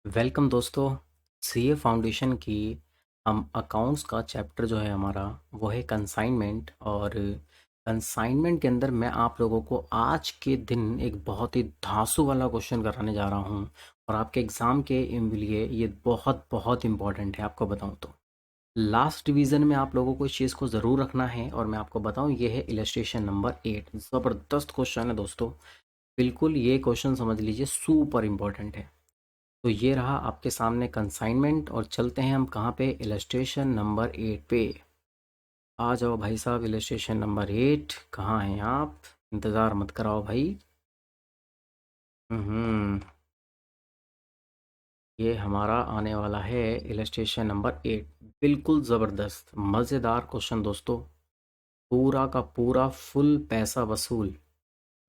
Welcome दोस्तों। CA foundation की हम अकाउंट्स का चैप्टर जो है हमारा वो है कंसाइनमेंट। और कंसाइनमेंट के अंदर मैं आप लोगों को आज के दिन एक बहुत ही धांसू वाला क्वेश्चन कराने जा रहा हूँ और आपके एग्ज़ाम के लिए ये बहुत बहुत इम्पॉर्टेंट है। आपको बताऊँ तो लास्ट डिवीज़न में आप लोगों को इस चीज़ को ज़रूर रखना है। और मैं आपको बताऊँ ये है इलस्ट्रेशन नंबर 8। ज़बरदस्त क्वेश्चन है दोस्तों, बिल्कुल ये क्वेश्चन समझ लीजिए सुपर इम्पॉर्टेंट है। तो ये रहा आपके सामने कंसाइनमेंट और चलते हैं हम कहाँ पे, इलस्ट्रेशन नंबर 8 पे। आ जाओ भाई साहब, इलस्ट्रेशन नंबर 8 कहाँ हैं आप? इंतज़ार मत कराओ भाई। हम्म ये हमारा आने वाला है इलस्ट्रेशन नंबर 8। बिल्कुल ज़बरदस्त मज़ेदार क्वेश्चन दोस्तों, पूरा का पूरा फुल पैसा वसूल।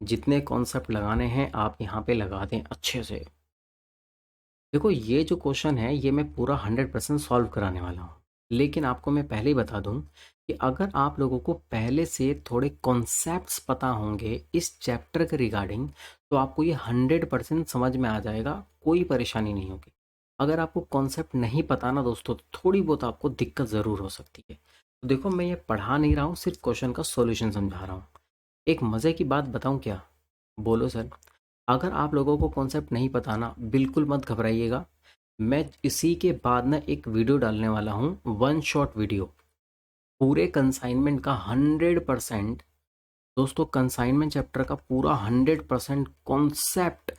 जितने कॉन्सेप्ट लगाने हैं आप यहाँ पे लगा दें अच्छे से। देखो ये जो क्वेश्चन है ये मैं पूरा 100% सॉल्व कराने वाला हूँ, लेकिन आपको मैं पहले ही बता दूँ कि अगर आप लोगों को पहले से थोड़े कॉन्सेप्ट्स पता होंगे इस चैप्टर के रिगार्डिंग तो आपको ये 100% समझ में आ जाएगा, कोई परेशानी नहीं होगी। अगर आपको कॉन्सेप्ट नहीं पता ना दोस्तों तो थोड़ी बहुत आपको दिक्कत ज़रूर हो सकती है। तो देखो मैं ये पढ़ा नहीं रहा हूँ, सिर्फ क्वेश्चन का सॉल्यूशन समझा रहा हूँ। एक मज़े की बात बताऊँ क्या? बोलो सर। अगर आप लोगों को कॉन्सेप्ट नहीं पता ना बिल्कुल मत घबराइएगा। मैं इसी के बाद ना एक वीडियो डालने वाला हूँ, वन शॉट वीडियो पूरे कंसाइनमेंट का 100%। दोस्तों कंसाइनमेंट चैप्टर का पूरा 100% कॉन्सेप्ट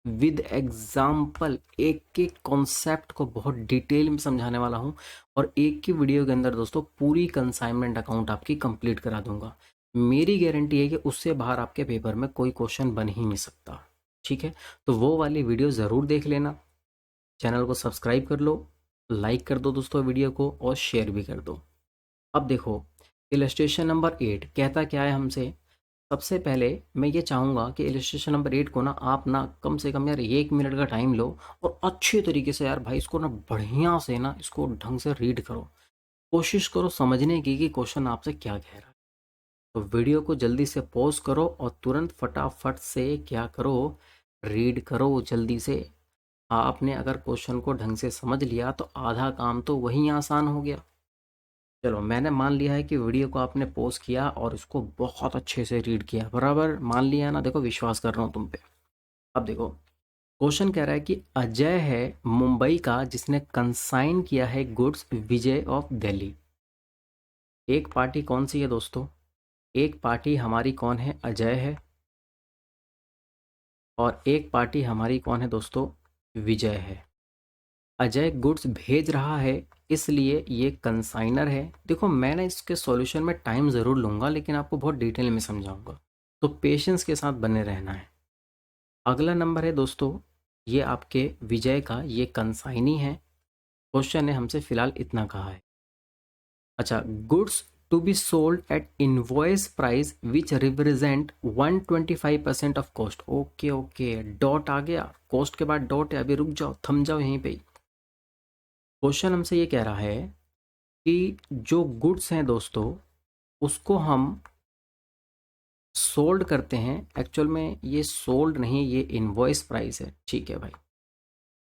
विद एग्जाम्पल, एक एक कॉन्सेप्ट को बहुत डिटेल में समझाने वाला हूँ। और एक की वीडियो के अंदर दोस्तों पूरी कंसाइनमेंट अकाउंट आपकी कंप्लीट करा दूंगा। मेरी गारंटी है कि उससे बाहर आपके पेपर में कोई क्वेश्चन बन ही नहीं सकता। ठीक है, तो वो वाली वीडियो ज़रूर देख लेना। चैनल को सब्सक्राइब कर लो, लाइक कर दो दोस्तों वीडियो को और शेयर भी कर दो। अब देखो इलस्ट्रेशन नंबर 8 कहता क्या है हमसे। सबसे पहले मैं ये चाहूँगा कि इलस्ट्रेशन नंबर 8 को ना आप ना कम से कम यार 1 मिनट का टाइम लो और अच्छे तरीके से यार भाई इसको ना बढ़िया से ना इसको ढंग से रीड करो। कोशिश करो समझने की कि क्वेश्चन आपसे क्या कह रहा है। तो वीडियो को जल्दी से पॉज करो और तुरंत फटाफट से क्या करो, रीड करो जल्दी से। आपने अगर क्वेश्चन को ढंग से समझ लिया तो आधा काम तो वहीं आसान हो गया। चलो मैंने मान लिया है कि वीडियो को आपने पॉज किया और इसको बहुत अच्छे से रीड किया, बराबर मान लिया ना। देखो विश्वास कर रहा हूँ तुम पे। अब देखो क्वेश्चन कह रहा है कि अजय है मुंबई का जिसने कंसाइन किया है गुड्स विजय ऑफ दिल्ली। एक पार्टी कौन सी है दोस्तों? एक पार्टी हमारी कौन है, अजय है। और एक पार्टी हमारी कौन है दोस्तों, विजय है। अजय गुड्स भेज रहा है इसलिए ये कंसाइनर है। देखो मैं ना इसके सॉल्यूशन में टाइम ज़रूर लूँगा लेकिन आपको बहुत डिटेल में समझाऊंगा, तो पेशेंस के साथ बने रहना है। अगला नंबर है दोस्तों, ये आपके विजय का ये कंसाइनी है। क्वेश्चन ने हमसे फिलहाल इतना कहा है। अच्छा, goods to be sold at invoice price which represent 125% of cost. Okay okay, dot आ गया, कॉस्ट के बाद डॉट है, अभी रुक जाओ थम जाओ यहीं पे। क्वेश्चन हमसे ये कह रहा है कि जो गुड्स हैं दोस्तों उसको हम सोल्ड करते हैं। एक्चुअल में ये सोल्ड नहीं, ये इनवॉइस प्राइस है। ठीक है भाई,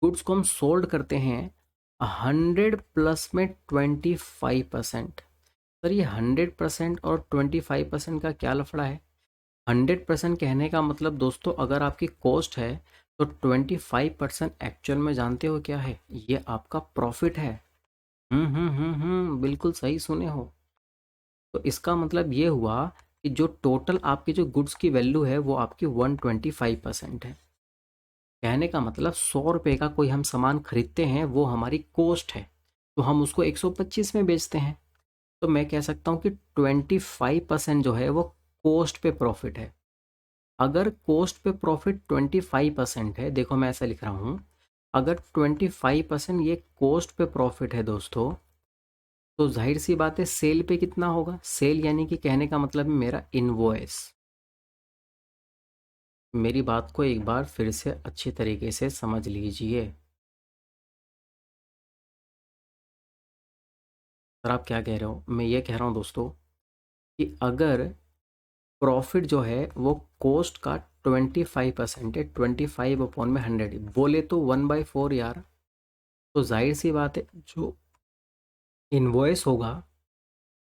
गुड्स को हम सोल्ड करते हैं 100 प्लस में 25%। सर ये 100% और 25% का क्या लफड़ा है? 100% कहने का मतलब दोस्तों अगर आपकी कॉस्ट है तो 25% एक्चुअल में जानते हो क्या है, ये आपका प्रॉफिट है। बिल्कुल सही सुने हो। तो इसका मतलब ये हुआ कि जो टोटल आपकी जो गुड्स की वैल्यू है वो आपकी 125% है। कहने का मतलब 100 रुपये का कोई हम सामान खरीदते हैं वो हमारी कॉस्ट है, तो हम उसको 125 में बेचते हैं। तो मैं कह सकता हूँ कि 25% जो है वो कॉस्ट पे प्रॉफिट है। अगर कॉस्ट पे प्रॉफिट 25% है, देखो मैं ऐसा लिख रहा हूँ, अगर 25% ये कॉस्ट पे प्रॉफिट है दोस्तों तो जाहिर सी बात है सेल पे कितना होगा। सेल यानी कि कहने का मतलब है मेरा इनवॉइस। मेरी बात को एक बार फिर से अच्छी तरीके से समझ लीजिए। सर आप क्या कह रहे हो? मैं ये कह रहा हूँ दोस्तों कि अगर प्रॉफिट जो है वो कॉस्ट का 25% है, 25 अपॉन में 100 बोले तो 1/4 यार। तो जाहिर सी बात है जो इनवॉइस होगा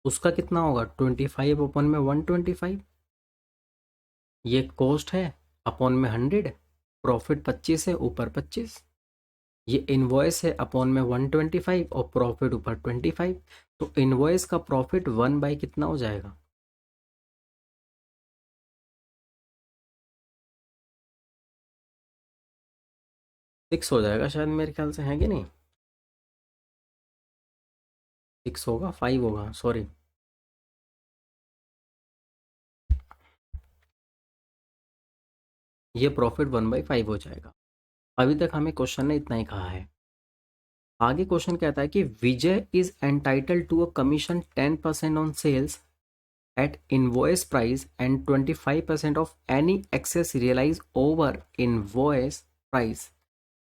उसका कितना होगा 25 अपन में 125, ये कॉस्ट है अपॉन में 100, प्रॉफिट 25 है ऊपर 25, ये इनवॉइस है अपॉन में 125 और प्रॉफिट ऊपर 25, तो इनवॉइस का प्रॉफिट 1 बाई कितना हो जाएगा 6 हो जाएगा शायद, मेरे ख्याल से है कि नहीं, 6 होगा 5 होगा सॉरी। ये प्रॉफिट 1/5 हो जाएगा। अभी तक हमें क्वेश्चन ने इतना ही कहा है। आगे क्वेश्चन कहता है कि Vijay is entitled to a commission 10% on sales at invoice price and 25% of any excess realise over invoice price.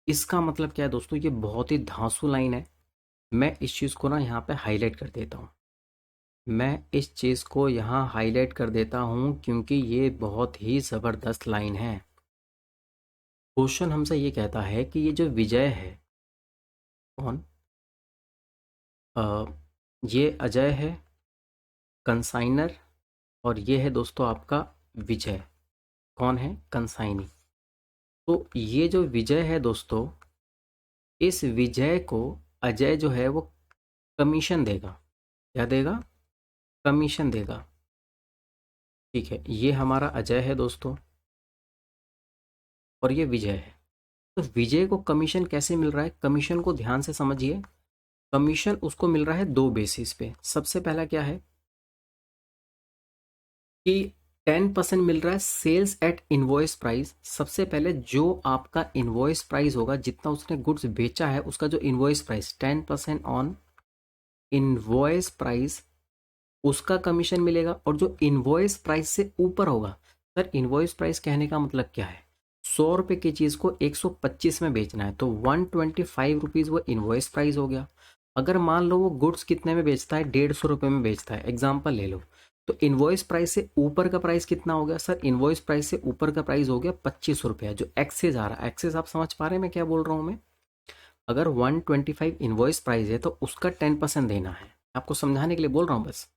इसका मतलब क्या है दोस्तों, ये बहुत ही धांसू लाइन है। मैं इस चीज़ को ना यहाँ पे हाईलाइट कर देता हूँ, मैं इस चीज़ को यहाँ हाईलाइट कर देता हूँ क्योंकि ये बहुत ही ज़बरदस्त लाइन है। क्वेश्चन हमसे ये कहता है कि ये जो विजय है कौन, ये अजय है कंसाइनर, और ये है दोस्तों आपका विजय, कौन है कंसाइनी। तो ये जो विजय है दोस्तों, इस विजय को अजय जो है वो कमीशन देगा। क्या देगा, कमीशन देगा। ठीक है, ये हमारा अजय है दोस्तों और ये विजय है। तो विजय को कमीशन कैसे मिल रहा है, कमीशन को ध्यान से समझिए। कमीशन उसको मिल रहा है दो बेसिस पे। सबसे पहला क्या है कि 10% मिल रहा है सेल्स एट इनवॉइस प्राइस। सबसे पहले जो आपका इनवॉइस प्राइस होगा, जितना उसने गुड्स बेचा है उसका जो invoice price 10% on invoice price, उसका कमीशन मिलेगा। और जो इनवॉइस प्राइस से ऊपर होगा, सर इनवॉइस प्राइस कहने का मतलब क्या है, 100 रुपये की चीज़ को 125 में बेचना है तो 125 रुपीज़ वो इनवॉइस प्राइस हो गया। अगर मान लो वो गुड्स कितने में बेचता है, 150 रुपये में बेचता है, एग्जाम्पल ले लो, तो इनवॉइस प्राइस से ऊपर का प्राइस कितना हो गया, सर इनवॉइस प्राइस से ऊपर का प्राइस हो गया 25 रुपया, जो एक्सेस आ रहा है। एक्सेस आप समझ पा रहे हैं मैं क्या बोल रहा हूँ मैं, अगर 125 इनवॉइस प्राइस है तो उसका 10% देना है, आपको समझाने के लिए बोल रहा हूँ बस।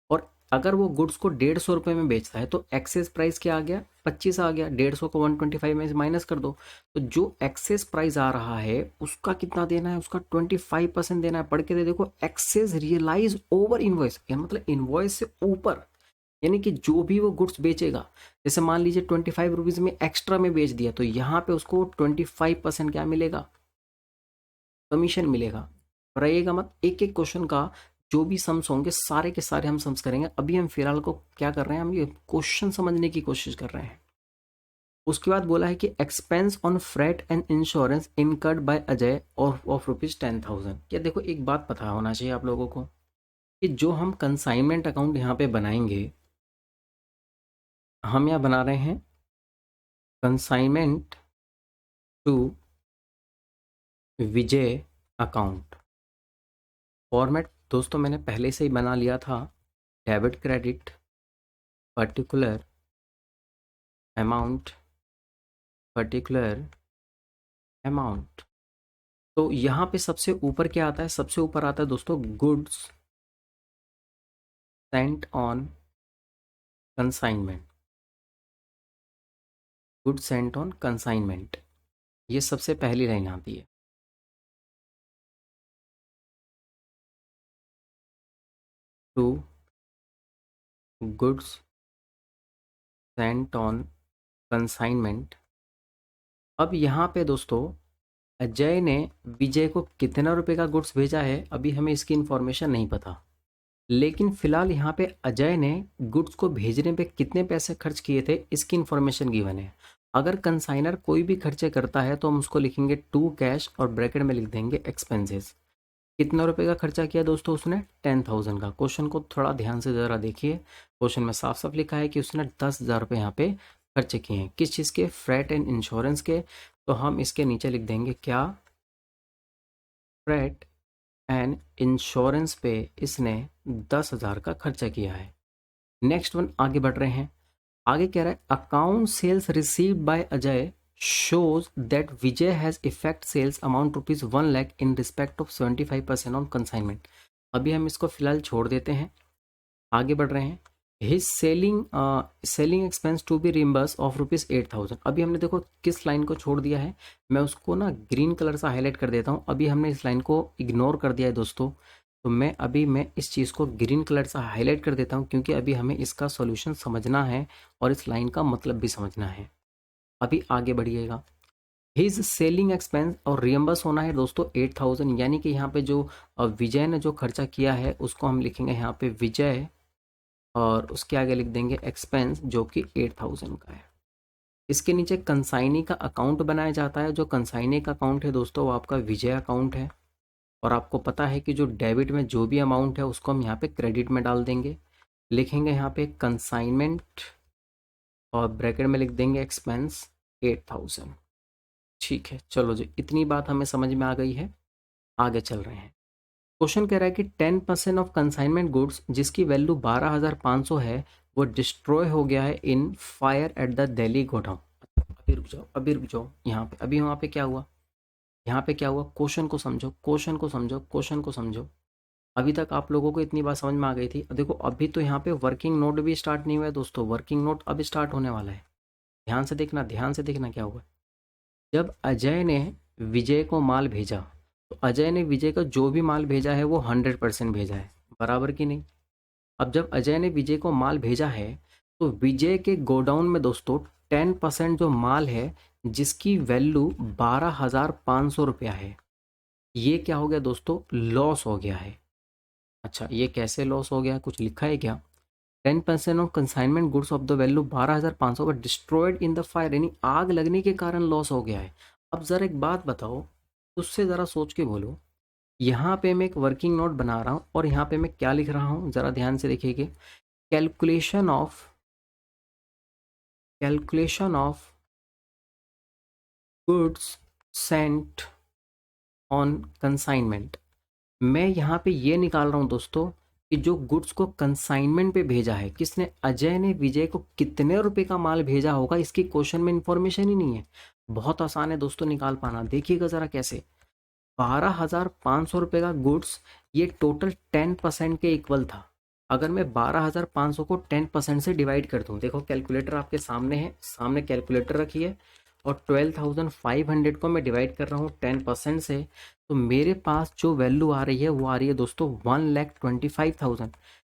और अगर वो गुड्स को 150 रुपये में बेचता है तो एक्सेस प्राइस क्या आ गया, 25 आ गया, 150 को 125 में माइनस कर दो, तो जो एक्सेस प्राइस आ रहा है उसका कितना देना है, उसका 25% देना है। पढ़ के दे देखो, एक्सेस रियलाइज ओवर इनवॉइस, मतलब इनवॉइस से ऊपर, यानी कि जो भी वो गुड्स बेचेगा, जैसे मान लीजिए 25 रुपीज़ में एक्स्ट्रा में बेच दिया तो यहाँ पे उसको 25% क्या मिलेगा, कमीशन मिलेगा। रहिएगा मत, एक एक क्वेश्चन का जो भी सम्स होंगे सारे के सारे हम सम्स करेंगे। अभी हम फिलहाल को क्या कर रहे हैं, हम ये क्वेश्चन समझने की कोशिश कर रहे हैं। उसके बाद बोला है कि expense on freight and insurance incurred by Ajay और ऑफ ₹10,000। क्या देखो, एक बात पता होना चाहिए आप लोगों को कि जो हम कंसाइनमेंट अकाउंट यहाँ पे बनाएंगे, हम यहाँ बना रहे हैं consignment to Vijay account. Format दोस्तों मैंने पहले से ही बना लिया था, debit credit particular amount, particular amount. तो यहाँ पे सबसे ऊपर क्या आता है, सबसे ऊपर आता है दोस्तों goods sent on consignment, goods sent on consignment, ये सबसे पहली लाइन आती है। To goods sent on consignment. अब यहाँ पे दोस्तों अजय ने विजय को कितना रुपए का गुड्स भेजा है, अभी हमें इसकी इन्फॉर्मेशन नहीं पता, लेकिन फिलहाल यहाँ पे अजय ने गुड्स को भेजने पे कितने पैसे खर्च किए थे इसकी इन्फॉर्मेशन गिवन है। अगर कंसाइनर कोई भी खर्चे करता है तो हम उसको लिखेंगे टू कैश और ब्रैकेट में लिख देंगे एक्सपेंसेस। कितना रुपए का खर्चा किया दोस्तों उसने, 10,000 का। क्वेश्चन को थोड़ा ध्यान से ज़रा देखिए, क्वेश्चन में साफ साफ लिखा है कि उसने 10,000 रुपये यहाँ पे खर्चे किए हैं। किस चीज़ के, फ्रेट एंड इंश्योरेंस के। तो हम इसके नीचे लिख देंगे क्या, फ्रेट एंड इंश्योरेंस पे इसने 10,000 का खर्चा किया है। नेक्स्ट वन आगे बढ़ रहे हैं। आगे कह रहा है account sales received by Ajay shows that Vijay has effect sales amount rupees 1 lakh in respect of 75% on consignment। अभी हम इसको फिलहाल छोड़ देते हैं, आगे बढ़ रहे हैं। His selling expense to be reimburse of rupees 8,000। अभी हमने देखो किस लाइन को छोड़ दिया है, मैं उसको ना ग्रीन कलर से हाईलाइट कर देता हूँ। अभी हमने इस लाइन को इग्नोर कर दिया है दोस्तों, तो मैं इस चीज़ को ग्रीन कलर से हाईलाइट कर देता हूँ, क्योंकि अभी हमें इसका सॉल्यूशन समझना है और इस लाइन का मतलब भी समझना है। अभी आगे बढ़िएगा। हिज सेलिंग एक्सपेंस और रियम्बर्स होना है दोस्तों 8,000, यानी कि यहाँ पे जो विजय ने जो खर्चा किया है उसको हम लिखेंगे यहाँ पे विजय, और उसके आगे लिख देंगे एक्सपेंस जो कि 8,000 का है। इसके नीचे कंसाइनी का अकाउंट बनाया जाता है। जो कंसाइनी का अकाउंट है दोस्तों वो आपका विजय अकाउंट है, और आपको पता है कि जो डेबिट में जो भी अमाउंट है उसको हम यहाँ पे क्रेडिट में डाल देंगे। लिखेंगे यहाँ पे कंसाइनमेंट और ब्रैकेट में लिख देंगे एक्सपेंस 8,000। ठीक है, चलो जी, इतनी बात हमें समझ में आ गई है, आगे चल रहे हैं। क्वेश्चन कह रहा है कि 10% ऑफ कंसाइनमेंट गुड्स जिसकी वैल्यू 12,500 है वो डिस्ट्रॉय हो गया है in fire at the Delhi godown. अभी रुक जाओ यहाँ पे। अभी वहाँ पे क्या हुआ, यहाँ पे क्या हुआ, क्वेश्चन को समझो, क्वेश्चन को समझो, क्वेश्चन को समझो। अभी तक आप लोगों को इतनी बात समझ में आ गई थी। देखो अभी तो यहाँ पे वर्किंग नोट भी स्टार्ट नहीं हुआ है दोस्तों, वर्किंग नोट अभी स्टार्ट होने वाला है। ध्यान से देखना, ध्यान से देखना क्या हुआ। जब अजय ने विजय को माल भेजा, तो अजय ने विजय का जो भी माल भेजा है वो 100% भेजा है, बराबर कि नहीं। अब जब अजय ने विजय को माल भेजा है, तो विजय के गोडाउन में दोस्तों 10% जो माल है जिसकी वैल्यू 12,500 रुपया है, ये क्या हो गया दोस्तों, लॉस हो गया है। अच्छा, ये कैसे लॉस हो गया, कुछ लिखा है क्या। 10% of consignment goods of the value 12,500 पर डिस्ट्रॉयड इन द फायर, यानी आग लगने के कारण लॉस हो गया है। अब ज़रा एक बात बताओ, उससे ज़रा सोच के बोलो। यहाँ पे मैं एक वर्किंग नोट बना रहा हूँ और यहाँ पे मैं क्या लिख रहा हूँ, ज़रा ध्यान से देखिए। Calculation of goods sent on consignment. मैं यहाँ पे ये निकाल रहा हूँ दोस्तों कि जो गुड्स को कंसाइनमेंट पे भेजा है किसने, अजय ने विजय को कितने रुपए का माल भेजा होगा, इसकी क्वेश्चन में इंफॉर्मेशन ही नहीं है। बहुत आसान है दोस्तों निकाल पाना, देखिएगा ज़रा कैसे। 12,500 रुपये का गुड्स, ये टोटल 10% के इक्वल था। अगर मैं 12,500 को 10% से डिवाइड कर दूं, देखो कैलकुलेटर आपके सामने है, सामने कैलकुलेटर रखी है, और 12,500 को मैं डिवाइड कर रहा हूँ 10% से, तो मेरे पास जो वैल्यू आ रही है वो आ रही है दोस्तों 1,25,000।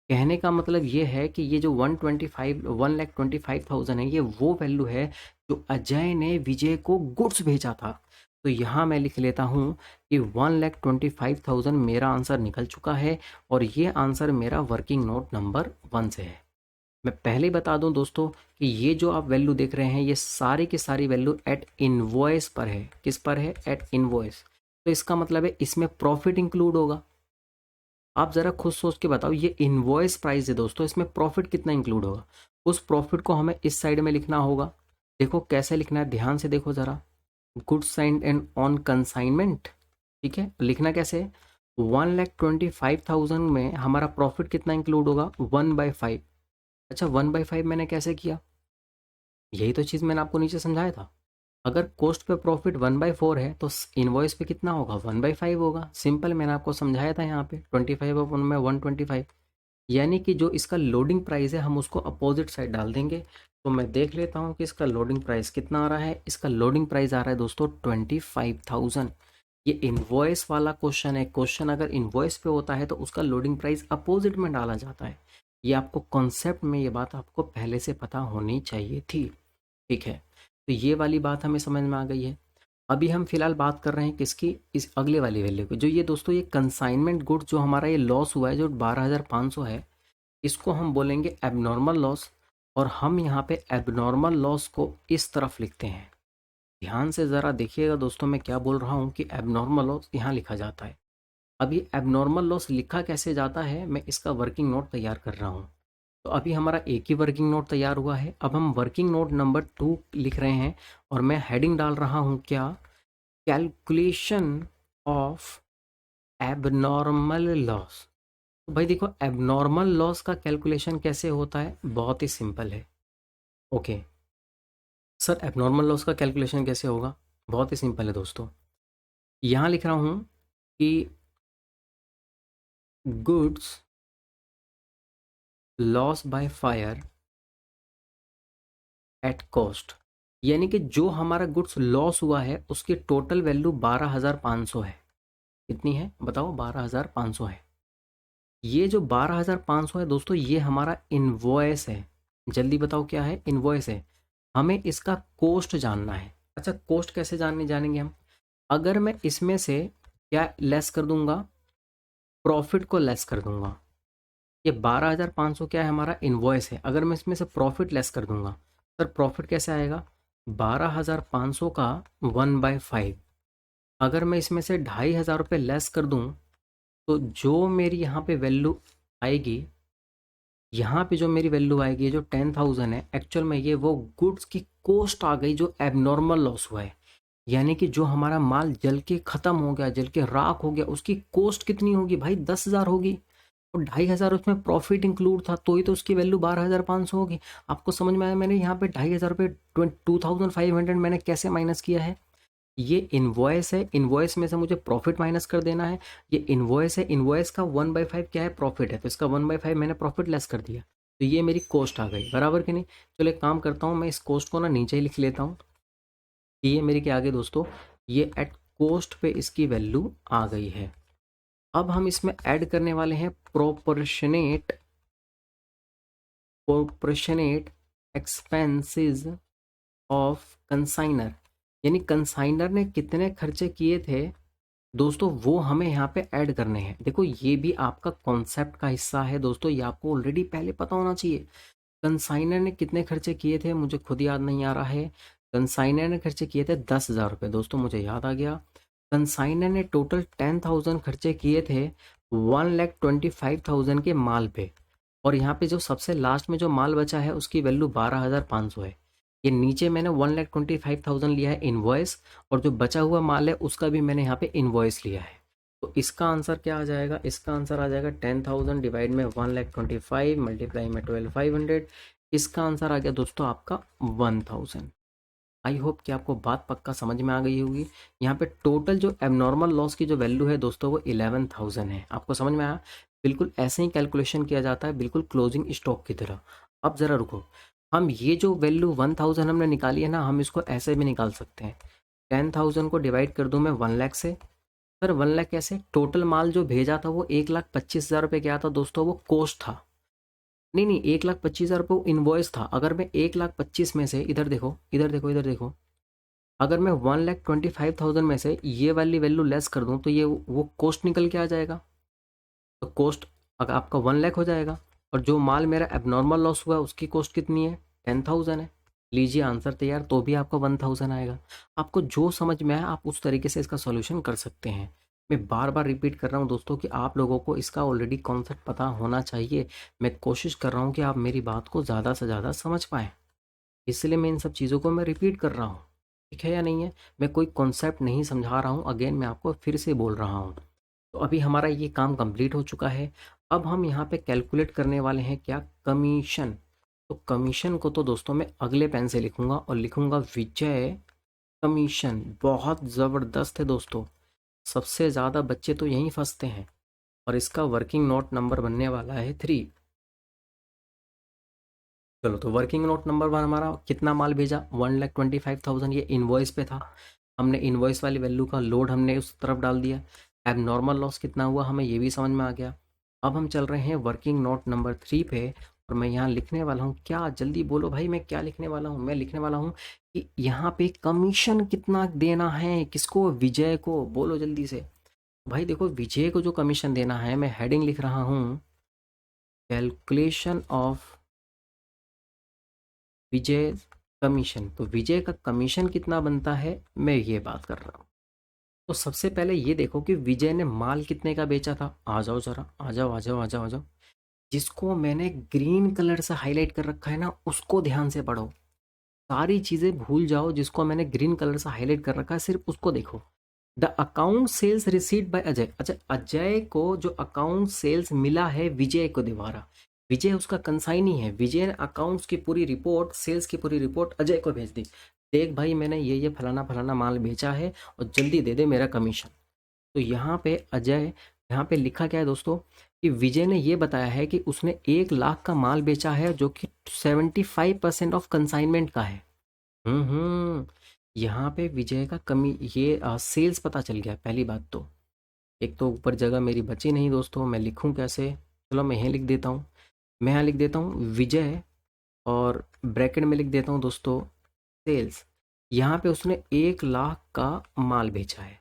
कहने का मतलब ये है कि ये जो 1,25,000 है, ये वो वैल्यू है जो अजय ने विजय को गुड्स भेजा था। तो यहाँ मैं लिख लेता हूँ कि 1,25,000 मेरा आंसर निकल चुका है, और ये आंसर मेरा वर्किंग नोट नंबर 1 से है। मैं पहले ही बता दूं दोस्तों कि ये जो आप वैल्यू देख रहे हैं ये सारी की सारी वैल्यू एट इनवॉइस पर है। किस पर है, एट इनवॉइस। तो इसका मतलब है इसमें प्रॉफिट इंक्लूड होगा। आप ज़रा खुद सोच के बताओ, ये इनवॉइस प्राइस है दोस्तों, इसमें प्रॉफिट कितना इंक्लूड होगा। उस प्रॉफिट को हमें इस साइड में लिखना होगा। देखो कैसे लिखना है, ध्यान से देखो ज़रा। Goods signed and on consignment, ठीक है, लिखना कैसे है। 1,25,000 में हमारा प्रॉफिट कितना इंक्लूड होगा, 1/5। अच्छा, 1/5 मैंने कैसे किया, यही तो चीज़ मैंने आपको नीचे समझाया था। अगर कॉस्ट पे प्रॉफिट 1/4 है तो इनवॉइस पे कितना होगा, 1/5 होगा। सिंपल, मैंने आपको समझाया था यहाँ पे 25 में 125, यानी कि जो इसका लोडिंग प्राइस है हम उसको अपोजिट साइड डाल देंगे। तो मैं देख लेता हूँ कि इसका लोडिंग प्राइस कितना आ रहा है। इसका लोडिंग प्राइस आ रहा है दोस्तों 25,000। ये इनवॉइस वाला क्वेश्चन है। क्वेश्चन अगर इनवॉइस पे होता है तो उसका लोडिंग प्राइस अपोजिट में डाला जाता है। ये आपको कॉन्सेप्ट में ये बात आपको पहले से पता होनी चाहिए थी, ठीक है। तो ये वाली बात हमें समझ में आ गई है। अभी हम फिलहाल बात कर रहे हैं किसकी, इस अगले वाली वैल्यू की, जो ये दोस्तों ये कंसाइनमेंट गुड जो हमारा ये लॉस हुआ है जो 12,500 है, इसको हम बोलेंगे एबनॉर्मल लॉस। और हम यहाँ पे एबनॉर्मल लॉस को इस तरफ लिखते हैं। ध्यान से ज़रा देखिएगा दोस्तों, मैं क्या बोल रहा हूँ कि एबनॉर्मल लॉस यहाँ लिखा जाता है। अब ये एबनॉर्मल लॉस लिखा कैसे जाता है, मैं इसका वर्किंग नोट तैयार कर रहा हूँ। तो अभी हमारा एक ही वर्किंग नोट तैयार हुआ है। अब हम वर्किंग नोट नंबर 2 लिख रहे हैं, और मैं हेडिंग डाल रहा हूँ क्या, कैलकुलेशन ऑफ एबनॉर्मल लॉस। तो भाई देखो, एबनॉर्मल लॉस का कैलकुलेशन कैसे होता है, बहुत ही सिंपल है। ओके, सर एबनॉर्मल लॉस का कैलकुलेशन कैसे होगा? बहुत ही सिंपल है दोस्तों। यहाँ लिख रहा हूँ कि goods loss by fire at cost, यानी कि जो हमारा गुड्स लॉस हुआ है उसकी टोटल वैल्यू 12,500 है। कितनी है बताओ? 12,500 है। ये जो 12,500 है दोस्तों, ये हमारा इनवॉइस है। जल्दी बताओ क्या है? इनवॉइस है। हमें इसका कोस्ट जानना है। अच्छा, कोस्ट कैसे जानेंगे हम? अगर मैं इसमें से क्या लेस कर दूंगा? प्रॉफिट को लेस कर दूंगा। ये 12,500 क्या है? हमारा इनवॉइस है। अगर मैं इसमें से प्रॉफिट लेस कर दूंगा, सर प्रॉफिट कैसे आएगा? 12,500 का 1/5। अगर मैं इसमें से 2,500 रुपये लेस कर दूं, तो जो मेरी यहाँ पे वैल्यू आएगी, यहाँ पे जो मेरी वैल्यू आएगी, ये जो 10,000 है, एक्चुअल में ये वो गुड्स की कोस्ट आ गई जो एबनॉर्मल लॉस हुआ है। यानी कि जो हमारा माल जल के ख़त्म हो गया, जल के राख हो गया, उसकी कोस्ट कितनी होगी भाई? 10,000 होगी। और 2,500 उसमें प्रॉफिट इंक्लूड था, तो ही तो उसकी वैल्यू 12,500 होगी। आपको समझ में आया? मैंने यहाँ पे 2,500 रुपये 2,500 मैंने कैसे माइनस किया है? ये इनवॉइस है, इनवॉइस में से मुझे प्रॉफिट माइनस कर देना है। ये इनवॉइस है, इनवॉइस का 1/5 क्या है? प्रॉफिट है, तो इसका 1/5 मैंने प्रॉफिट लेस कर दिया, तो ये मेरी कोस्ट आ गई। बराबर कि नहीं? चलो एक काम करता हूँ, मैं इस कोस्ट को ना नीचे ही लिख लेता हूँ कि ये मेरी क्या आ गई दोस्तों? ये एट कोस्ट पे इसकी वैल्यू आ गई है। अब हम इसमें ऐड करने वाले हैं proportionate proportionate expenses of consignor, यानी कंसाइनर ने कितने खर्चे किए थे दोस्तों, वो हमें यहाँ पे ऐड करने हैं। देखो ये भी आपका कॉन्सेप्ट का हिस्सा है दोस्तों, ये आपको ऑलरेडी पहले पता होना चाहिए। कंसाइनर ने कितने खर्चे किए थे, मुझे खुद याद नहीं आ रहा है। कंसाइनर ने खर्चे किए थे 10,000 रुपये दोस्तों, मुझे याद आ गया। कंसाइनर ने टोटल 10,000 खर्चे किए थे 1,25,000 के माल पे। और यहाँ पे जो सबसे लास्ट में जो माल बचा है उसकी वैल्यू 12,500 है। ये नीचे मैंने 1,25,000 लिया है इनवॉइस, और जो बचा हुआ माल है उसका भी मैंने यहाँ पे इनवॉइस लिया है। तो इसका आंसर क्या आ जाएगा? इसका आंसर आ जाएगा 10,000 डिवाइड में 1,25,000 मल्टीप्लाई में 12,500। इसका आंसर आ गया दोस्तों आपका 1,000। आई होप कि आपको बात पक्का समझ में आ गई होगी। यहाँ पे टोटल जो एबनॉर्मल लॉस की जो वैल्यू है दोस्तों, वो 11,000 है। आपको समझ में आया? बिल्कुल ऐसे ही कैलकुलेशन किया जाता है, बिल्कुल क्लोजिंग स्टॉक की तरह। अब ज़रा रुको, हम ये जो वैल्यू 1,000 हमने निकाली है ना, हम इसको ऐसे भी निकाल सकते हैं। 10,000 को डिवाइड कर दूँ मैं 1,00,000 से। सर 1,00,000 कैसे? टोटल माल जो भेजा था वो 1,25,000 रुपये क्या था दोस्तों? वो कोस्ट था। नहीं नहीं, 1,25,000 रुपये इनवॉइस था। अगर मैं 1,25,000 में से, इधर देखो इधर देखो इधर देखो, अगर मैं 1,25,000 में से ये वाली वैल्यू लेस कर दूं, तो ये वो कोस्ट निकल के आ जाएगा। तो कोस्ट अगर आपका 1,00,000 हो जाएगा, और जो माल मेरा एबनॉर्मल लॉस हुआ है उसकी कोस्ट कितनी है? 10,000 है। लीजिए आंसर तैयार, तो भी आपका 1,000 आएगा। आपको जो समझ में आए आप उस तरीके से इसका सॉल्यूशन कर सकते हैं। मैं बार बार रिपीट कर रहा हूँ दोस्तों कि आप लोगों को इसका ऑलरेडी कॉन्सेप्ट पता होना चाहिए। मैं कोशिश कर रहा हूँ कि आप मेरी बात को ज़्यादा से ज़्यादा समझ पाएँ, इसलिए मैं इन सब चीज़ों को मैं रिपीट कर रहा हूँ। ठीक है या नहीं है? मैं कोई कॉन्सेप्ट नहीं समझा रहा हूँ, अगेन मैं आपको फिर से बोल रहा हूँ। तो अभी हमारा ये काम कंप्लीट हो चुका है। अब हम यहाँ पे कैलकुलेट करने वाले हैं क्या? कमीशन। तो कमीशन को तो दोस्तों मैं अगले पेन से लिखूंगा, और लिखूंगा विजय कमीशन। बहुत ज़बरदस्त है दोस्तों, सबसे ज़्यादा बच्चे तो यहीं फंसते हैं। और इसका वर्किंग नोट नंबर बनने वाला है 3। चलो, तो वर्किंग नोट नंबर 1 हमारा कितना माल भेजा? 1,25,000। ये इनवॉइस पे था, हमने इनवॉइस वाली वैल्यू का लोड हमने उस तरफ डाल दिया। अब नॉर्मल लॉस कितना हुआ हमें ये भी समझ में आ गया। अब हम चल रहे हैं वर्किंग नोट नंबर 3 पे, और मैं यहाँ लिखने वाला हूँ क्या? जल्दी बोलो भाई, मैं क्या लिखने वाला हूँ? मैं लिखने वाला हूँ कि यहाँ पे कमीशन कितना देना है, किसको? विजय को। बोलो जल्दी से भाई। देखो विजय को जो कमीशन देना है, मैं हेडिंग लिख रहा हूँ कैलकुलेशन ऑफ विजय कमीशन। तो विजय का कमीशन कितना बनता है, मैं ये बात कर रहा हूँ। तो सबसे पहले ये देखो कि विजय ने माल कितने का बेचा था। आ जाओ जरा, आ जाओ आ जाओ आ जाओ आ जाओ। जिसको मैंने ग्रीन कलर से हाईलाइट कर रखा है ना, उसको ध्यान से पढ़ो। सारी चीज़ें भूल जाओ, जिसको मैंने ग्रीन कलर से हाईलाइट कर रखा है सिर्फ उसको देखो। The account sales received by Ajay. अच्छा, अजय को जो अकाउंट सेल्स मिला है विजय को दोबारा, विजय उसका कंसाइनी है। विजय ने अकाउंट्स की पूरी रिपोर्ट, सेल्स की पूरी रिपोर्ट अजय को भेज दी। देख भाई मैंने ये फलाना फलाना माल बेचा है और जल्दी दे दे मेरा कमीशन। तो यहाँ पे अजय, यहाँ पे लिखा क्या है दोस्तों कि विजय ने ये बताया है कि उसने 1 लाख का माल बेचा है जो कि 75% ऑफ कंसाइनमेंट का है। यहाँ पे विजय का कमी ये सेल्स पता चल गया पहली बात तो। एक तो ऊपर जगह मेरी बची नहीं दोस्तों, मैं लिखूं कैसे? चलो मैं यहाँ लिख देता हूँ, मैं यहाँ लिख देता हूँ विजय और ब्रैकेट में लिख देता हूँ दोस्तों सेल्स। यहाँ पे उसने 1 लाख का माल बेचा है।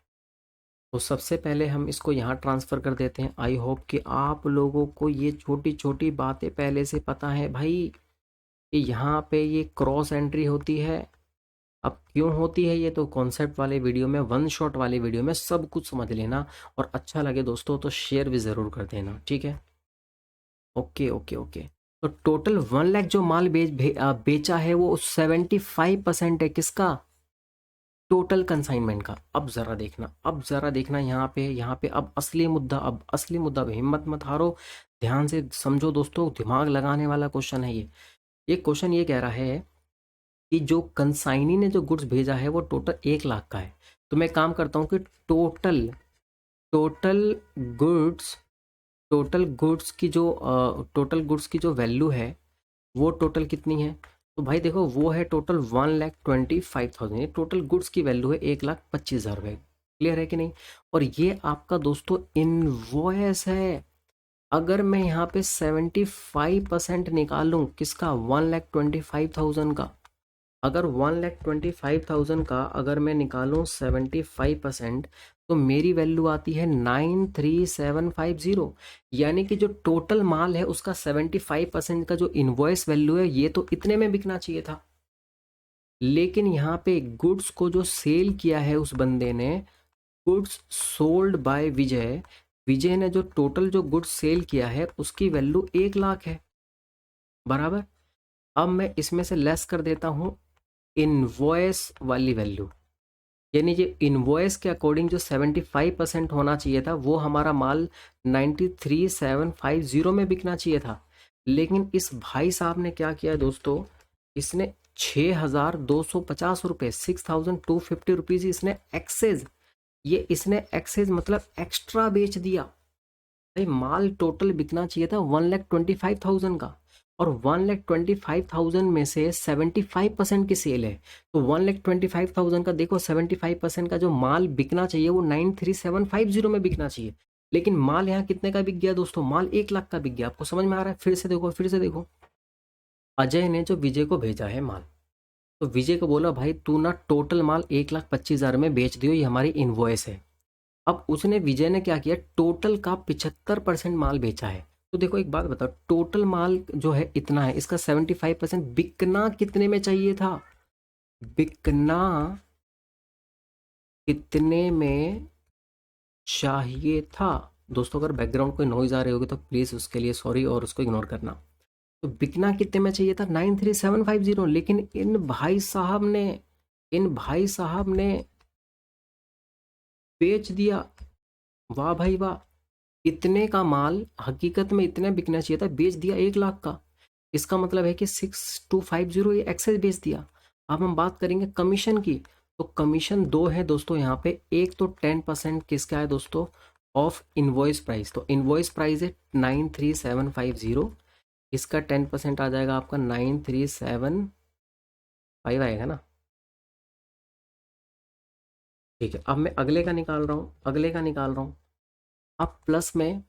तो सबसे पहले हम इसको यहाँ ट्रांसफ़र कर देते हैं। आई होप कि आप लोगों को ये छोटी छोटी बातें पहले से पता है भाई कि यहाँ पे ये क्रॉस एंट्री होती है। अब क्यों होती है ये तो कॉन्सेप्ट वाले वीडियो में, वन शॉट वाले वीडियो में सब कुछ समझ लेना। और अच्छा लगे दोस्तों तो शेयर भी ज़रूर कर देना, ठीक है? Okay okay okay. तो टोटल 1 लाख जो माल बेचा है वो 75% है किसका? टोटल कंसाइनमेंट का। अब जरा देखना, अब जरा देखना यहाँ पे अब असली मुद्दा, अब असली मुद्दा। हिम्मत मत हारो, ध्यान से समझो दोस्तों, दिमाग लगाने वाला क्वेश्चन है ये क्वेश्चन ये कह रहा है कि जो कंसाइनी ने जो गुड्स भेजा है वो टोटल 1 लाख का है। तो मैं काम करता हूँ कि total total goods total goods की जो टोटल गुड्स की जो वैल्यू है वो टोटल कितनी है? तो भाई देखो वो है टोटल 1,25,000। ये टोटल गुड्स की वैल्यू है 1,25,000 रुपये। क्लियर है कि नहीं? और ये आपका दोस्तों इनवॉइस है। अगर मैं यहाँ पे 75% निकालूं किसका? 1,25,000 का। अगर 1,25,000 का अगर मैं निकालूं 75%, तो मेरी वैल्यू आती है 93,750। यानी कि जो टोटल माल है उसका 75% का जो इनवॉइस वैल्यू है ये तो इतने में बिकना चाहिए था। लेकिन यहाँ पे गुड्स को जो सेल किया है उस बंदे ने, गुड्स सोल्ड बाय विजय, विजय ने जो टोटल जो गुड्स सेल किया है उसकी वैल्यू 1 लाख है। बराबर। अब मैं इसमें से लेस कर देता हूँ इनवॉइस वाली वैल्यू। यानी जो इनवॉइस के अकॉर्डिंग जो 75% होना चाहिए था वो हमारा माल 93,750 में बिकना चाहिए था। लेकिन इस भाई साहब ने क्या किया दोस्तों, इसने 6,250 रुपये, 6,250 रुपीज़ इसने एक्सेस, ये इसने एक्सेस मतलब एक्स्ट्रा बेच दिया। भाई माल टोटल बिकना चाहिए था 1,25,000 का, और 1,25,000 में से 75% की सेल है। तो 1,25,000 का देखो 75% का जो माल बिकना चाहिए वो 93,750 में बिकना चाहिए। लेकिन माल यहाँ कितने का बिक गया दोस्तों? माल 1 लाख का बिक गया। आपको समझ में आ रहा है? फिर से देखो, फिर से देखो। अजय ने जो विजय को भेजा है माल, तो विजय को बोला भाई तू ना टोटल माल 1,25,000 में बेच दियो, ये हमारी इनवॉइस है। अब उसने, विजय ने क्या किया, टोटल का 75% माल बेचा है। तो देखो एक बात बताओ, टोटल माल जो है इतना है, इसका 75% बिकना कितने में चाहिए था? बिकना कितने में चाहिए था? दोस्तों अगर बैकग्राउंड कोई नॉइज आ रही होगी तो प्लीज़ उसके लिए सॉरी और उसको इग्नोर करना। तो बिकना कितने में चाहिए था? 93,750। लेकिन इन भाई साहब ने बेच दिया। वाह भाई वाह। इतने का माल हकीकत में इतने बिकना चाहिए था, बेच दिया 1 लाख का। इसका मतलब है कि 6,250 ये एक्सेस बेच दिया। अब हम बात करेंगे कमीशन की। तो कमीशन दो है दोस्तों यहाँ पे। एक तो 10% किसका है दोस्तों? Of invoice price. तो इनवॉइस प्राइस है 93,750, इसका 10% आ जाएगा आपका 9375 आएगा ना। ठीक है, अब मैं अगले का निकाल रहा हूँ, अब प्लस में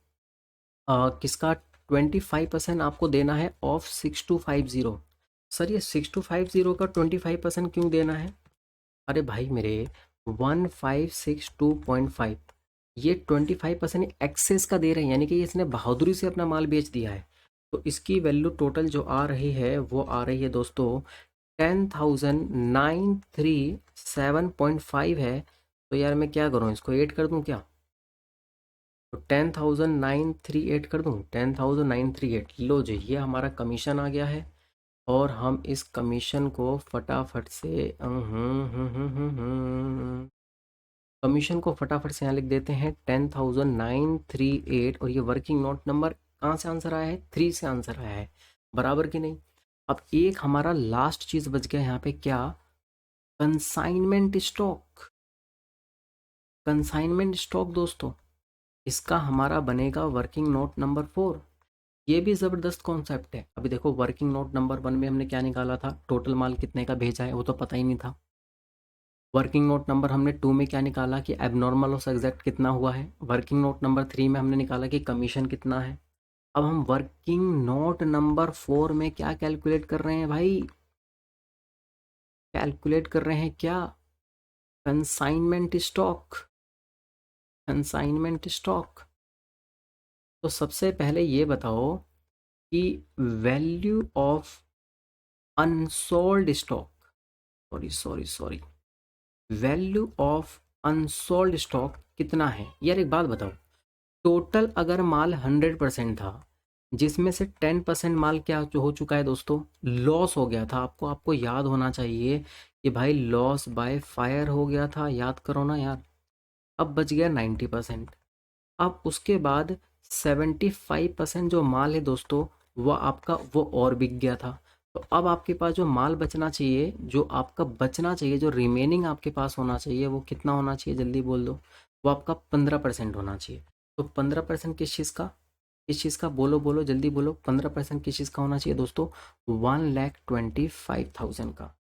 किसका 25% आपको देना है ऑफ 6,250। सर ये 6,250 का 25% क्यों देना है? अरे भाई मेरे 1,562.5, ये 25% एक्सेस का दे रहे हैं, यानी कि इसने बहादुरी से अपना माल बेच दिया है। तो इसकी वैल्यू टोटल जो आ रही है वो आ रही है दोस्तों 10,937.5 है। तो यार मैं क्या करूँ, इसको 8 कर दूँ क्या? तो 10,938 कर दूँ, 10,938। लो जी, ये हमारा कमीशन आ गया है। और हम इस कमीशन को फटाफट से कमीशन को फटाफट से यहाँ लिख देते हैं 10,938। और ये वर्किंग नोट नंबर कहाँ से आंसर आया है? 3 से आंसर आया है। बराबर कि नहीं? अब एक हमारा लास्ट चीज़ बच गया यहाँ पे, क्या? कंसाइनमेंट स्टॉक, कंसाइनमेंट स्टॉक दोस्तों, इसका हमारा बनेगा वर्किंग नोट नंबर 4। ये भी ज़बरदस्त कॉन्सेप्ट है। अभी देखो वर्किंग नोट नंबर 1 में हमने क्या निकाला था, टोटल माल कितने का भेजा है वो तो पता ही नहीं था। वर्किंग नोट नंबर हमने 2 में क्या निकाला कि एबनॉर्मल लॉस एग्जैक्ट कितना हुआ है। वर्किंग नोट नंबर 3 में हमने निकाला कि कमीशन कितना है। अब हम वर्किंग नोट नंबर 4 में क्या कैलकुलेट कर रहे हैं भाई, कैलकुलेट कर रहे हैं क्या, कंसाइनमेंट स्टॉक, कंसाइनमेंट स्टॉक। तो सबसे पहले ये बताओ कि value of unsold stock, sorry, value of unsold stock कितना है यार। एक बात बताओ, टोटल अगर माल 100% था, जिसमें से 10% माल क्या जो हो चुका है दोस्तों, लॉस हो गया था। आपको आपको याद होना चाहिए कि भाई लॉस बाय फायर हो गया था, याद करो ना यार। अब बच गया 90%। अब उसके बाद 75% जो माल है दोस्तों, वह आपका वो और बिक गया था। तो अब आपके पास जो माल बचना चाहिए, जो आपका बचना चाहिए, जो रिमेनिंग आपके पास होना चाहिए, वो कितना होना चाहिए जल्दी बोल दो। वो आपका 15% होना चाहिए। तो 15% किस चीज़ का, किस चीज़ का, बोलो बोलो जल्दी बोलो, 15% किस चीज़ का होना चाहिए दोस्तों, 1,25,000 का।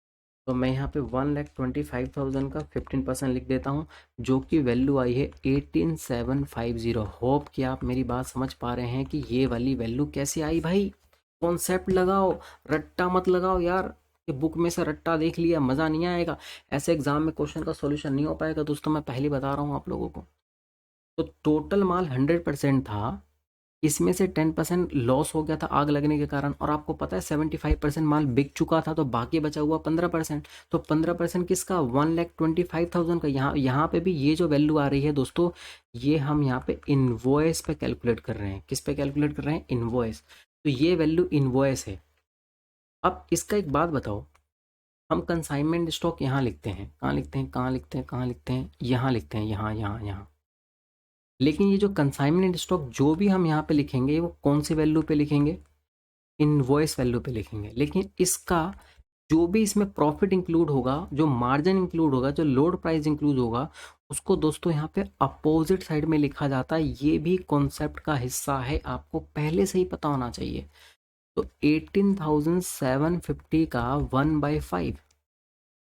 तो मैं यहाँ पे 1,25,000 का 15% लिख देता हूँ, जो कि वैल्यू आई है 18,750। होप कि आप मेरी बात समझ पा रहे हैं कि ये वाली वैल्यू कैसे आई भाई। कॉन्सेप्ट लगाओ, रट्टा मत लगाओ यार। ये बुक में से रट्टा देख लिया, मज़ा नहीं आएगा। ऐसे एग्जाम में क्वेश्चन का सॉल्यूशन नहीं हो पाएगा दोस्तों, मैं पहले बता रहा हूँ आप लोगों को। तो टोटल माल 100% था, इसमें से 10% लॉस हो गया था आग लगने के कारण, और आपको पता है 75% माल बिक चुका था, तो बाकी बचा हुआ 15%। तो 15% किसका, 1,25,000 का। यहाँ यहाँ पे भी ये जो वैल्यू आ रही है दोस्तों, ये हम यहाँ पे इनवॉइस पे कैलकुलेट कर रहे हैं। किस पे कैलकुलेट कर रहे हैं, इनवॉइस। तो ये वैल्यू इनवॉइस है। अब इसका एक बात बताओ, हम कंसाइनमेंट स्टॉक यहाँ लिखते हैं, कहाँ लिखते हैं, कहाँ लिखते हैं, कहाँ लिखते हैं, यहाँ लिखते हैं, यहाँ यहाँ यहाँ। लेकिन ये जो कंसाइनमेंट स्टॉक जो भी हम यहाँ पे लिखेंगे, वो कौन सी वैल्यू पे लिखेंगे, इनवॉइस वैल्यू पे लिखेंगे। लेकिन इसका जो भी इसमें प्रॉफिट इंक्लूड होगा, जो मार्जिन इंक्लूड होगा, जो लोड प्राइस इंक्लूड होगा, उसको दोस्तों यहाँ पे अपोजिट साइड में लिखा जाता है। ये भी कॉन्सेप्ट का हिस्सा है, आपको पहले से ही पता होना चाहिए। तो 18,750 का 1/5,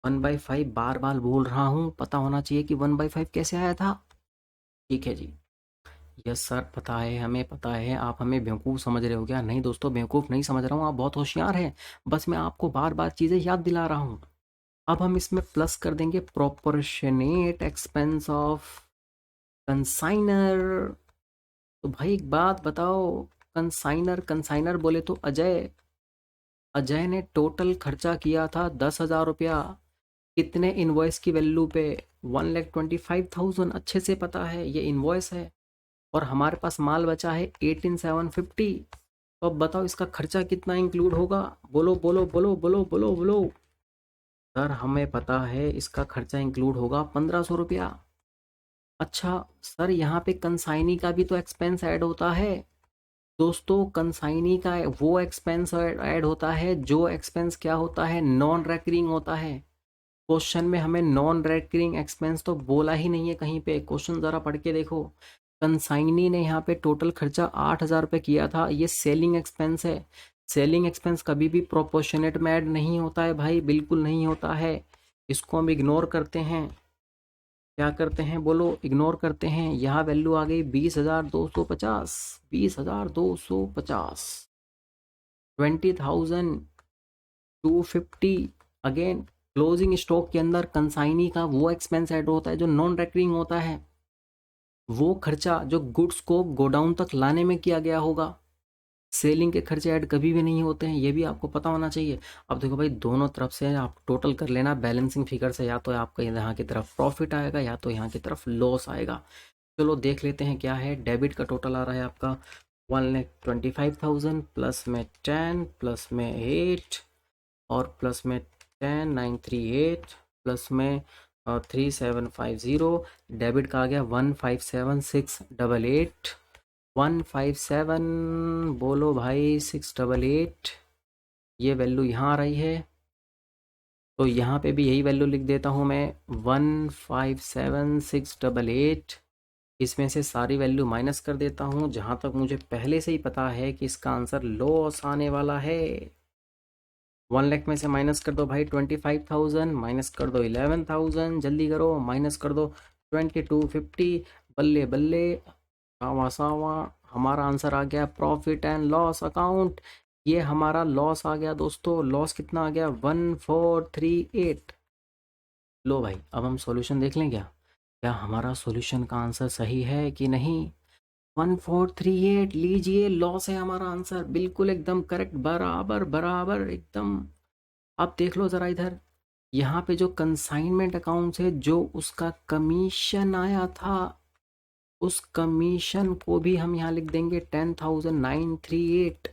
1/5 बार बार बोल रहा हूँ, पता होना चाहिए कि 1/5 कैसे आया था। ठीक है जी, यस सर पता है, हमें पता है। आप हमें बेवकूफ़ समझ रहे हो क्या? नहीं दोस्तों, बेवकूफ़ नहीं समझ रहा हूँ, आप बहुत होशियार हैं। बस मैं आपको बार बार चीज़ें याद दिला रहा हूँ। अब हम इसमें प्लस कर देंगे प्रोपोर्शनेट एक्सपेंस ऑफ कंसाइनर। तो भाई एक बात बताओ, कंसाइनर, कंसाइनर बोले तो अजय, अजय ने टोटल खर्चा किया था 10,000 रुपया। कितने इनवॉइस की वैल्यू पे, 1,25,000। अच्छे से पता है ये इनवॉइस है, और हमारे पास माल बचा है 18,750। तो अब बताओ इसका खर्चा कितना इंक्लूड होगा, बोलो बोलो बोलो बोलो बोलो बोलो। सर हमें पता है इसका खर्चा इंक्लूड होगा 1,500 रुपया। अच्छा सर, यहाँ पे कंसाइनी का भी तो एक्सपेंस ऐड होता है दोस्तों। कंसाइनी का वो एक्सपेंस ऐड होता है जो एक्सपेंस क्या होता है, नॉन रेकरिंग होता है। क्वेश्चन में हमें नॉन रेकरिंग एक्सपेंस तो बोला ही नहीं है कहीं पे। क्वेश्चन ज़रा पढ़ के देखो, कंसाइनी ने यहाँ पे टोटल खर्चा 8,000 रुपये किया था, ये सेलिंग एक्सपेंस है। सेलिंग एक्सपेंस कभी भी प्रोपोर्शनेट में ऐड नहीं होता है भाई, बिल्कुल नहीं होता है। इसको हम इग्नोर करते हैं। क्या करते हैं बोलो, इग्नोर करते हैं। यहाँ वैल्यू आ गई 20,250, 20,250, 20,250। अगेन क्लोजिंग स्टॉक के अंदर कंसाइनी का वो एक्सपेंस ऐड होता है जो नॉन रेकरिंग होता है। वो खर्चा जो गुड्स को गोडाउन तक लाने में किया गया होगा। सेलिंग के खर्चे ऐड कभी भी नहीं होते हैं, ये भी आपको पता होना चाहिए। अब देखो भाई, दोनों तरफ से आप टोटल कर लेना बैलेंसिंग फिगर से, या तो आपका यहाँ की तरफ प्रॉफिट आएगा या तो यहाँ की तरफ लॉस आएगा। चलो देख लेते हैं क्या है। डेबिट का टोटल आ रहा है आपका 1,25,000, प्लस में 10, प्लस में 8, और प्लस में 10,938, प्लस में 3,750। डेबिट का आ गया 1,57,688, 157, बोलो भाई 688। ये वैल्यू यहाँ आ रही है। तो यहाँ पे भी यही वैल्यू लिख देता हूँ मैं 157688। इसमें से सारी वैल्यू माइनस कर देता हूँ, जहाँ तक मुझे पहले से ही पता है कि इसका आंसर लॉस आने वाला है। 1 लाख में से माइनस कर दो भाई 25,000, माइनस कर दो 11,000, जल्दी करो, माइनस कर दो 2250। बल्ले बल्ले, सावा सावा, हमारा आंसर आ गया प्रॉफिट एंड लॉस अकाउंट। ये हमारा लॉस आ गया दोस्तों। लॉस कितना आ गया? 1438। लो भाई, अब हम सॉल्यूशन देख लें क्या हमारा सॉल्यूशन का आंसर सही है कि नहीं? 1438 लीजिए, लॉस है हमारा आंसर, बिल्कुल एकदम करेक्ट, बराबर बराबर एकदम। अब देख लो ज़रा इधर, यहाँ पे जो कंसाइनमेंट अकाउंट है, जो उसका कमीशन आया था, उस कमीशन को भी हम यहाँ लिख देंगे 10,938।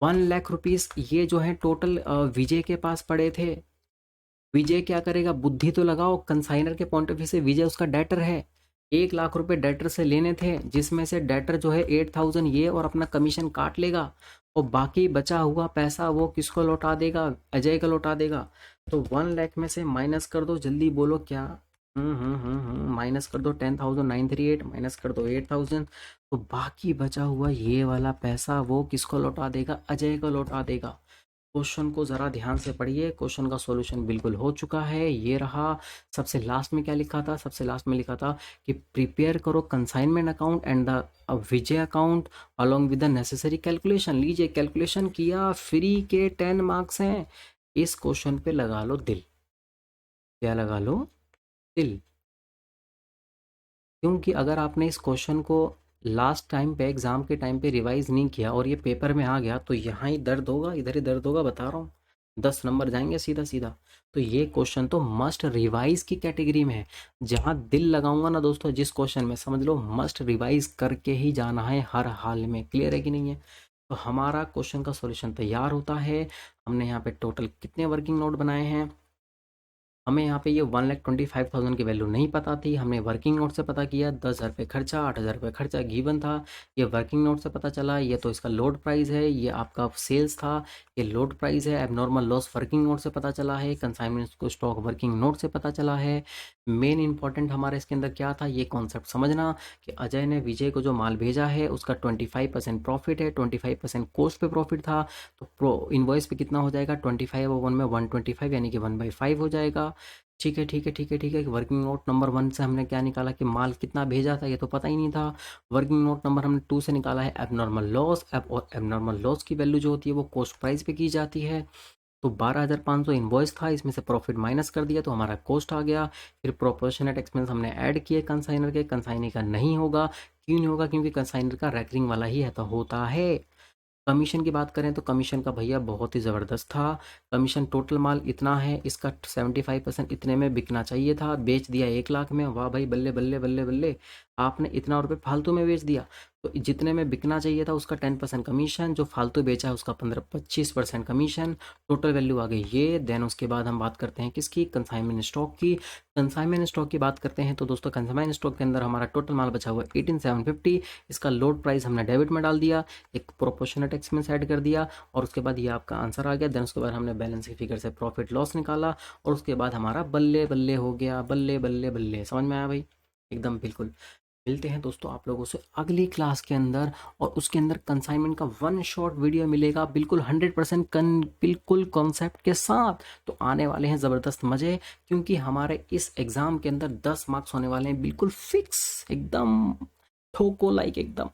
1 लाख रुपीस ये जो है टोटल विजय के पास पड़े थे। विजय क्या करेगा? बुद्धि तो लगाओ, कंसाइनर के पॉइंट ऑफ व्यू से विजय उसका डेटर है। 1 लाख रुपए डेटर से लेने थे, जिसमें से डेटर जो है 8,000 ये और अपना कमीशन काट लेगा, और बाकी बचा हुआ पैसा वो किसको लौटा देगा? अजय को लौटा देगा। तो 1 लाख में से माइनस कर दो, जल्दी बोलो क्या? माइनस कर दो 10,938, माइनस कर दो 8,000, तो बाकी बचा हुआ ये वाला पैसा वो किसको लौटा देगा? अजय को लौटा देगा। क्वेश्चन को ज़रा ध्यान से पढ़िए, क्वेश्चन का सॉल्यूशन बिल्कुल हो चुका है, ये रहा। सबसे लास्ट में क्या लिखा था? सबसे लास्ट में लिखा था कि प्रिपेयर करो consignment account and the Vijay account along with the necessary calculation. लीजिए, कैलकुलेशन किया, फ्री के 10 मार्क्स हैं। इस क्वेश्चन पे लगा लो दिल। क्या लगा लो? दिल। क्योंकि अगर आपने इस क्वेश्चन को लास्ट टाइम पे एग्ज़ाम के टाइम पे रिवाइज नहीं किया और ये पेपर में आ गया, तो यहाँ ही दर्द होगा, इधर ही दर्द होगा, बता रहा हूँ। 10 नंबर जाएंगे सीधा सीधा। तो ये क्वेश्चन तो मस्ट रिवाइज की कैटेगरी में है। जहाँ दिल लगाऊंगा ना दोस्तों जिस क्वेश्चन में, समझ लो मस्ट रिवाइज करके ही जाना है हर हाल में। क्लियर है कि नहीं है? तो हमारा क्वेश्चन का सॉल्यूशन तैयार होता है। हमने यहाँ पे टोटल कितने वर्किंग नोट बनाए हैं? हमें यहाँ पे ये 1,25,000 की वैल्यू नहीं पता थी, हमने वर्किंग नोट से पता किया। 10,000 रुपये खर्चा, 8,000 रुपये खर्चा गिवन था, ये वर्किंग नोट से पता चला। ये तो इसका लोड प्राइस है, ये आपका सेल्स था, ये लोड प्राइस है। एबनॉर्मल लॉस वर्किंग नोट से पता चला है, कंसाइनमेंट को स्टॉक वर्किंग नोट से पता चला है। मेन इंपॉर्टेंट हमारे इसके अंदर क्या था, ये कॉन्सेप्ट समझना कि अजय ने विजय को जो माल भेजा है उसका 25% प्रॉफिट है, 25% कॉस्ट पे प्रॉफिट था। तो प्रो इन्वॉइस पे कितना हो जाएगा? 25/1 में 125, यानी कि 1/5 हो जाएगा। ठीक है ठीक है ठीक है ठीक है। वर्किंग नोट नंबर 1 से हमने क्या निकाला कि माल कितना भेजा था, ये तो पता ही नहीं था। वर्किंग नोट नंबर हमने 2 से निकाला है एबनॉर्मल लॉस। और एबनॉर्मल लॉस की वैल्यू जो होती है वो कॉस्ट प्राइस पे की जाती है। तो 12,500 इन्वॉइस था, इसमें से प्रॉफिट माइनस कर दिया तो हमारा कॉस्ट आ गया। फिर प्रोपोर्शनेट एक्सपेंस हमने ऐड किए कंसाइनर के। कंसाइनर का नहीं होगा, क्यों नहीं होगा? क्योंकि कंसाइनर का रैकरिंग वाला ही है तो होता है। कमीशन की बात करें तो कमीशन का भैया बहुत ही ज़बरदस्त था। कमीशन टोटल माल इतना है, इसका 75% इतने में बिकना चाहिए था, बेच दिया 1 लाख में। वाह भाई, बल्ले बल्ले बल्ले बल्ले, आपने इतना रुपये फालतू में बेच दिया। तो जितने में बिकना चाहिए था उसका 10% कमीशन, जो फालतू बेचा है उसका 25% कमीशन। टोटल वैल्यू आ गई ये। देन उसके बाद हम बात करते हैं किसकी? कंसाइनमेंट स्टॉक की। कंसाइनमेंट स्टॉक की बात करते हैं तो दोस्तों कंसाइनमेंट स्टॉक के अंदर हमारा टोटल माल बचा हुआ 18,750। इसका लोड प्राइस हमने डेबिट में डाल दिया, एक प्रोपोर्शनेट एक्सपेंस ऐड कर दिया, और उसके बाद ये आपका आंसर आ गया। देन उसके बाद हमने बैलेंस की फिगर से प्रॉफिट लॉस निकाला, और उसके बाद हमारा बल्ले बल्ले हो गया। बल्ले बल्ले बल्ले, समझ में आया भाई? एकदम बिल्कुल। मिलते हैं दोस्तों आप लोगों से अगली क्लास के अंदर, और उसके अंदर कंसाइनमेंट का 1 शॉट वीडियो मिलेगा, बिल्कुल 100% बिल्कुल कॉन्सेप्ट के साथ। तो आने वाले हैं ज़बरदस्त मज़े, क्योंकि हमारे इस एग्ज़ाम के अंदर 10 मार्क्स होने वाले हैं, बिल्कुल फिक्स, एकदम ठोको लाइक एकदम।